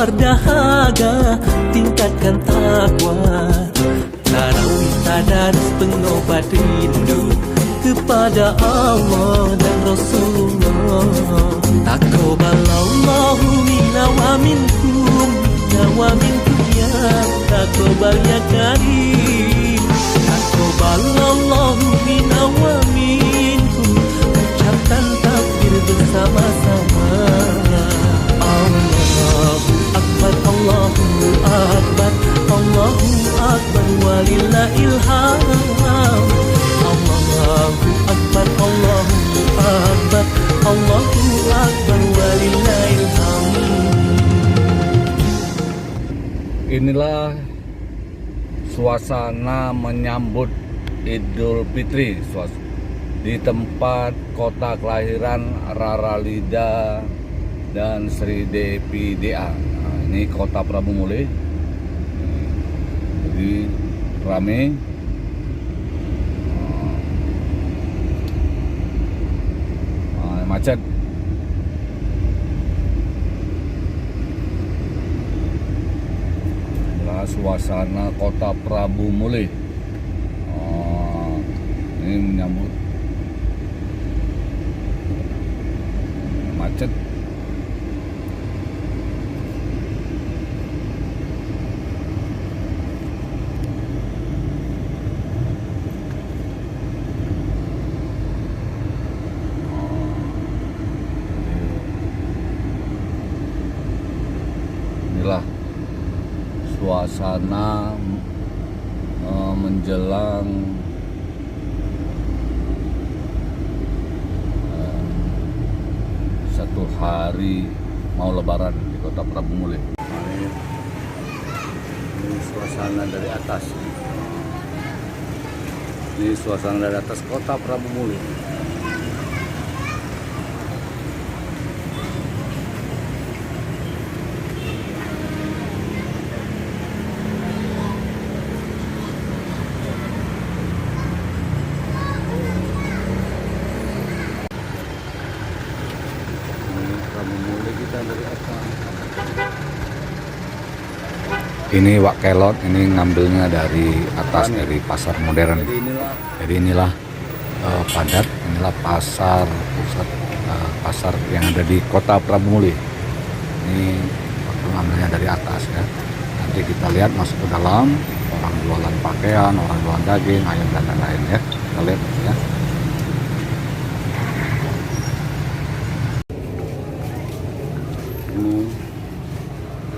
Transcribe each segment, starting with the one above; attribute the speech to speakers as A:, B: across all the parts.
A: berdahaga, tingkatkan takwa. Tarawih tadarus pengobat rindu kepada Allah dan Rasulullah. Taqabbalallahu minna wa minkum, minna wa minkum ya taqabbal ya karim. Taqabbalallahu minna wa minkum, ucapkan takbir bersama-sama. Allahu Akbar, Allahu Akbar, Allahu Akbar walillahil hamd. Allahu Akbar, Allahu Akbar, Allahu Akbar walillahil hamd.
B: Inilah suasana menyambut Idul Fitri di tempat kota kelahiran Rara Lida dan Sri Devi DA. Nah, ini kota Prabu Muli. Jadi rame. Macet. Inilah suasana kota Prabu Muli. Ini menyambut macet. Inilah suasana menjelang satu hari mau lebaran di kota Prabu Muli. Ini suasana dari atas. Ini suasana dari atas kota Prabu Muli. Ini Wak Kelot, ini ngambilnya dari atas, dari pasar modern. Jadi inilah padat, inilah pasar pusat, pasar yang ada di kota Prabu Muli. Ini waktu ngambilnya dari atas ya. Nanti kita lihat masuk ke dalam, orang jualan pakaian, orang jualan daging, ayam dan lain-lain ya. Kita lihat ya. Ini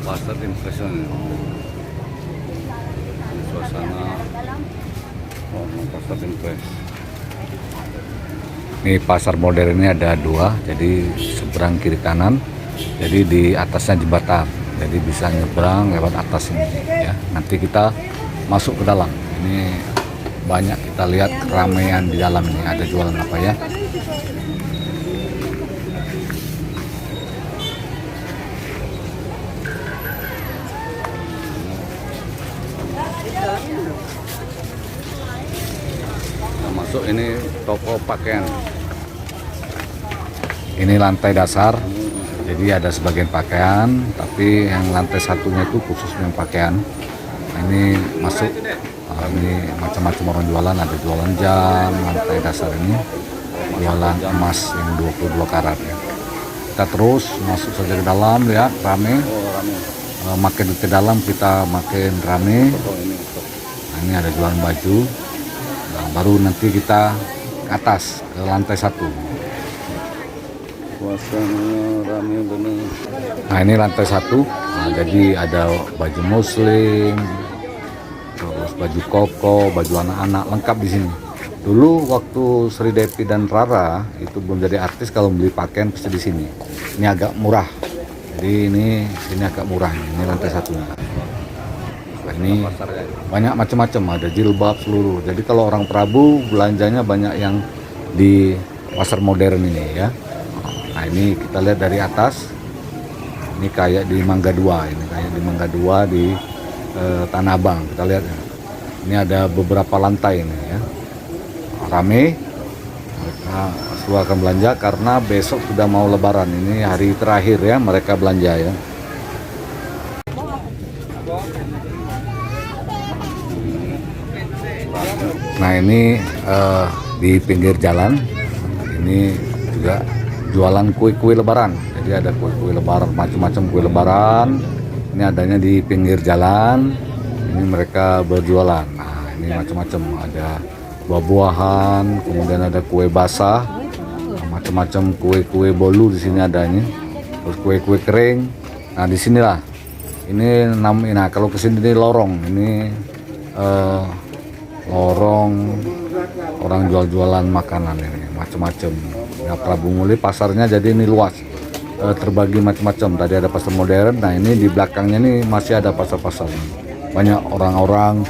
B: pasar impression. Suasana pasar impres. Ini pasar modern ini ada dua, jadi seberang kiri kanan. Jadi di atasnya jembatan, jadi bisa nyebrang lewat atas ini ya. Nanti kita masuk ke dalam. Ini banyak kita lihat keramaian di dalam ini. Ada jualan apa ya? Masuk ini toko pakaian. Ini lantai dasar, jadi ada sebagian pakaian, tapi yang lantai satunya itu khusus yang pakaian. Nah, ini masuk, ini macam-macam orang jualan, ada jualan jam, lantai dasar ini jualan emas yang 22 karat ya. Kita terus masuk saja ke dalam, lihat rame. Makin ke dalam kita makin rame. Nah, ini ada jualan baju. Nah, baru nanti kita ke atas ke lantai 1. Suasananya ramai benar. Nah, ini lantai 1. Nah, jadi ada baju muslim, terus baju koko, baju anak-anak lengkap di sini. Dulu waktu Sri Devi dan Rara itu belum jadi artis, kalau beli pakaian pasti di sini. Ini agak murah. Jadi ini sini agak murah. Ini lantai 1. Ini banyak macam-macam, ada jilbab seluruh. Jadi kalau orang Prabu belanjanya banyak yang di pasar modern ini ya. Nah, ini kita lihat dari atas. Ini kayak di Mangga 2, ini kayak di Mangga 2 di Tanah Abang. Kita lihat ya. Ini ada beberapa lantai ini ya. Rame. Mereka selalu akan belanja karena besok sudah mau lebaran. Ini hari terakhir ya mereka belanja ya. Nah ini di pinggir jalan ini juga jualan kue-kue lebaran. Jadi ada kue-kue lebaran, macam-macam kue lebaran. Ini adanya di pinggir jalan. Ini mereka berjualan. Nah ini macam-macam, ada buah-buahan, kemudian ada kue basah, macam-macam kue-kue bolu di sini adanya. Terus kue-kue kering. Nah di sinilah. Nah kalau kesini ini lorong. Ini lorong orang jual-jualan makanan ini macam-macam. Ya Prabu Muli pasarnya jadi ini luas, terbagi macam-macam. Tadi ada pasar modern. Nah ini di belakangnya ini masih ada pasar-pasar. Banyak orang-orang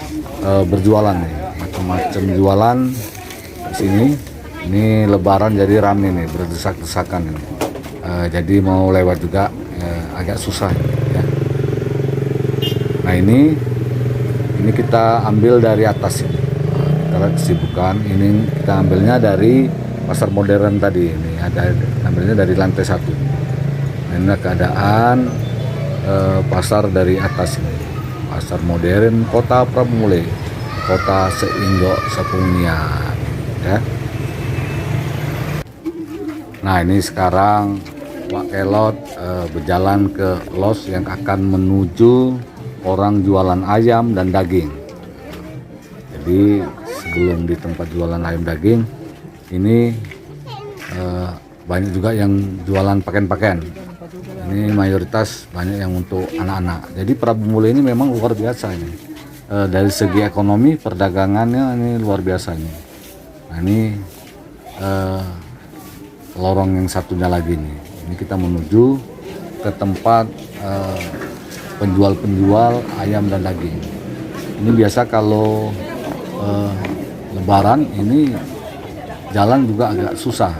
B: berjualan nih, macam-macam jualan di sini. Ini Lebaran jadi rame nih, berdesak-desakan ini. Jadi mau lewat juga agak susah. Ya. Nah ini kita ambil dari atas ini. Kita lihat kesibukan. Ini kita ambilnya dari pasar modern tadi. Ini ada ambilnya dari lantai 1. Nah, ini keadaan pasar dari atas ini. Pasar modern Kota Prabu Muli, Kota Seinggo Sepungian. Ya. Nah ini sekarang Wak Kelot berjalan ke los yang akan menuju orang jualan ayam dan daging. Jadi sebelum di tempat jualan ayam daging ini banyak juga yang jualan pakaian-pakaian. Ini mayoritas banyak yang untuk anak-anak. Jadi Prabu Muli ini memang luar biasa ini. Dari segi ekonomi perdagangannya ini luar biasa ini. Nah ini lorong yang satunya lagi nih. Ini kita menuju ke tempat penjual-penjual ayam dan daging. Ini biasa kalau Lebaran ini jalan juga agak susah.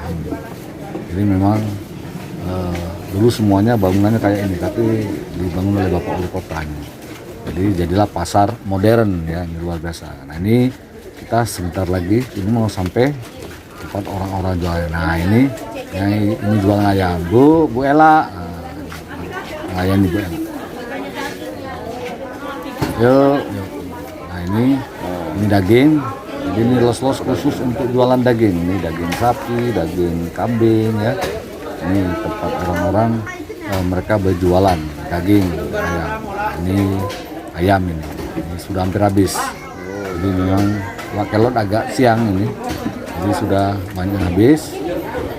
B: Jadi memang dulu semuanya bangunannya kayak ini, tapi dibangun oleh Bapak Wali Kota. Jadi jadilah pasar modern ya, ini luar biasa. Nah ini kita sebentar lagi ini mau sampai tempat orang-orang jualan. Nah ini jualan ayam, Bu Ella. Ayam Bu Ella. Yuk. Nah ini daging. Jadi ini los-los khusus untuk jualan daging. Ini daging sapi, daging kambing ya. Ini tempat orang-orang mereka berjualan daging ayam. Ini ayam ini sudah hampir habis. Jadi memang Wak Kelot agak siang ini. Jadi sudah banyak habis.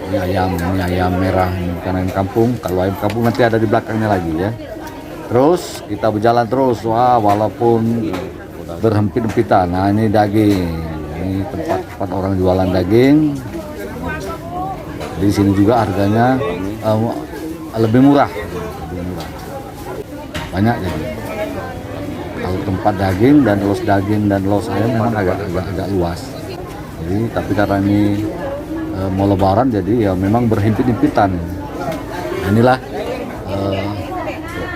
B: Ini ayam merah, ini bukan ayam kampung. Kalau ayam kampung nanti ada di belakangnya lagi ya. Terus kita berjalan terus, wah walaupun berhempit-hempitan. Nah ini daging, ini tempat orang jualan daging. Di sini juga harganya lebih murah. Banyak jadi. Kalau tempat daging dan los ayam memang agak luas. Jadi tapi karena ini mau Lebaran jadi ya memang berhimpit-himpitan. Nah, inilah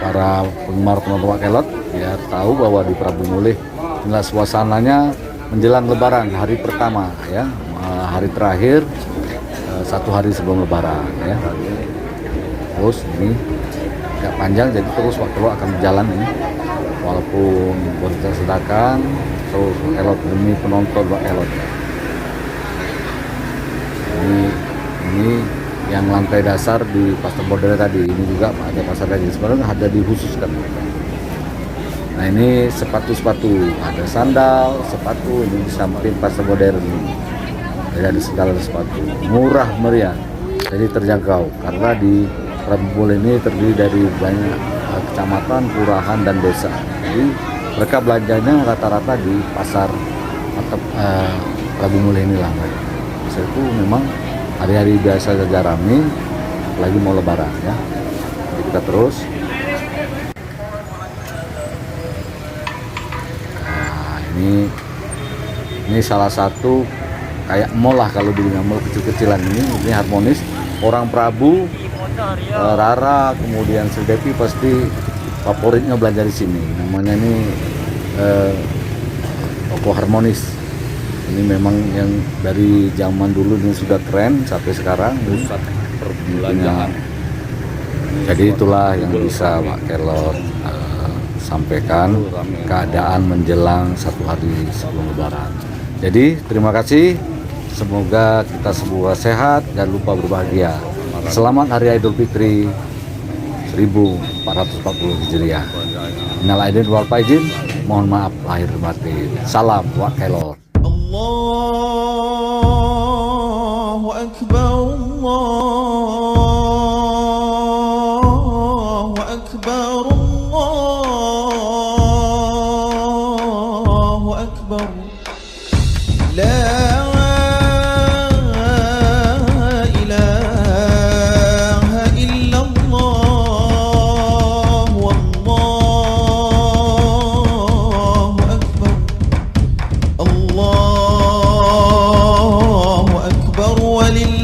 B: para penggemar penonton Wak Kelot biar tahu bahwa di Prabu Muli inilah suasananya menjelang Lebaran hari pertama ya, hari terakhir 1 hari sebelum Lebaran ya. Terus ini agak panjang jadi terus Wak Kelot akan berjalan ini walaupun bersedekah terus Wak Kelot demi penonton Wak Kelot. Ini yang lantai dasar di pasar modern tadi, ini juga ada pasar daging, sebenarnya ada dikhususkan. Nah ini sepatu-sepatu, ada sandal, sepatu, ini di samping pasar modern. Jadi ada segala sepatu, murah meriah, jadi terjangkau. Karena di Prabu Muli ini terdiri dari banyak kecamatan, kelurahan, dan desa. Jadi mereka belanjanya rata-rata di pasar atau Prabu Muli inilah. Pasar itu memang hari-hari biasa saja ramai, apalagi mau Lebaran ya. Jadi kita terus. Nah, ini salah satu kayak mall lah kalau dulunya mall kecil-kecilan ini Harmonis. Orang Prabu, Rara, kemudian Sri Devi pasti favoritnya belanja di sini. Namanya ini toko Harmonis. Ini memang yang dari zaman dulu ini sudah keren sampai sekarang pusat perbelanjaan. Jadi itulah yang bisa Wak Kelot sampaikan keadaan menjelang 1 hari sebelum Lebaran. Jadi terima kasih, semoga kita semua sehat dan lupa berbahagia. Selamat Hari Idul Fitri 1440 Hijriah. Innal aidin wal faizin, mohon maaf lahir batin. Salam wa kelor.
C: Allahu Akbar, Allahu Akbar, Allahu Akbar. La ولله